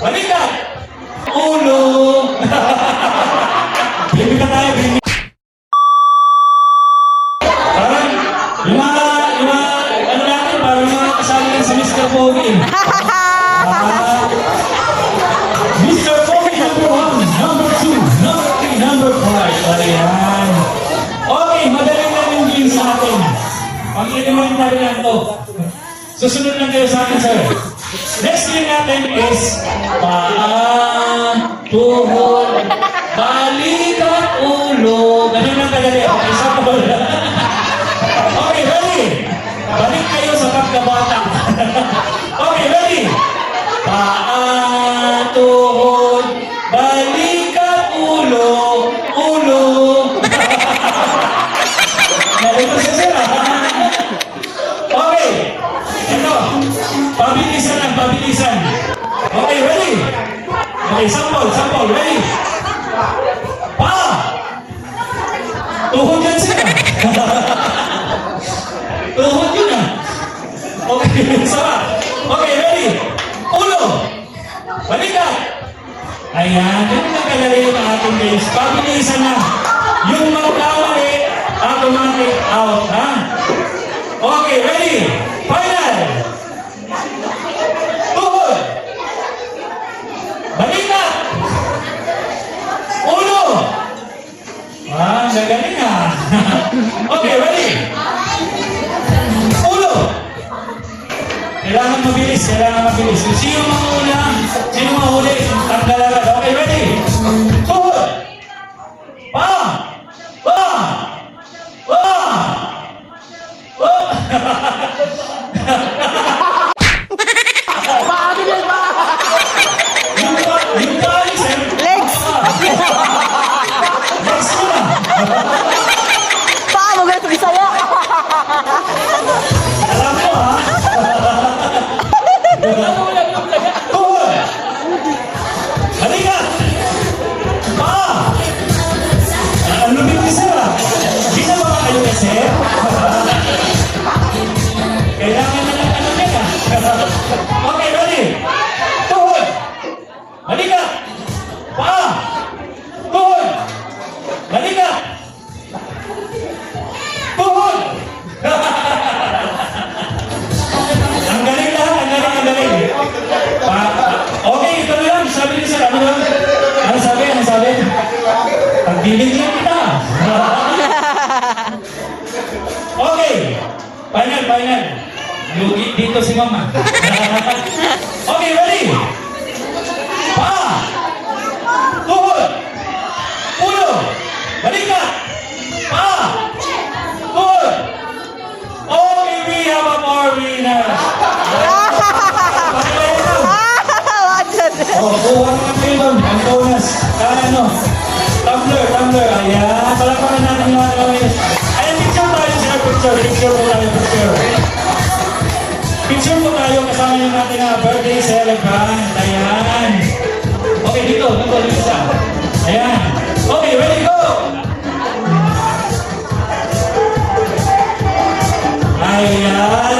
Balikat! Ulo! Baby ka tayo, baby. Parang, ano natin, parang mga kasama yan sa Mr. Pogi. Mr. Pogi, number 1, number 2, number 3, number 5. Ayan. Okay, madaling lang yung game sa atin. Pag-iniman na rin lang ito. Susunod lang kayo sa akin, sir. Next game natin is paa, tuhod, balikat, ulo. Ganun lang kadali. Okay, sample. Okay, ready? Balik kayo sa pagkabata. Okay, ready? Paa, tuhod, balikat, ulo, ulo. Nalito siya sila. Okay. Ito. Pabilisan lang, pabilisan. Okay, ready? Okay, sample, ready? Pa! Tuhod yan sila. Tuhod yun ah. Okay, sama. Okay, ready? Ulo! Balikat! Ayan, ganun lang kalari yung ating base. Pabilisan lang. Yung magkamali, automatic out, ha? Okay, ready? Final! Tuhod! Balikat! Ulo! Ah, gagaling ah. Okay, ready? Ulo! Kailangan mabilis, Sino mauna? Sino mahuli? Ang galagad. Okay, ready? Tuhod! Pa! Pa! Pa! Pa! Yung bali, sir. Legs! Legs ko na. Paano ganito Bisaya? Alam mo, ha? Tuhod! Balikat! Pa! Ang lumit ni sir, ha? Di na mga kayo kasi. Kailangan na lang alam yan, ha? Okay, ready? Tuhod! Balikat! Pa! Tuhod! Balikat! Tuhod! Ang galing lahat, ang galing. Okay, ito na lang. Sabi ni sir, ano lang? Ano sabi? Pagdilig lang kita. Okay. Final. Lugi dito si mama. Okay, ready? Pa! Tuhod! Ulo! Balikat! Pa! Tuhod! Okay, we have a more winner. Oh, kuha ng pilon, ang bonus. Ano? Tumbler. Ayan, palakpakan natin yung mga kawin. Ayan, picture tayo, sir. Picture mo tayo. Picture mo tayo kasama yung ating birthday celebrant. Ayan. Okay, dito siya. Ayan. Okay, ready, go! Ayan.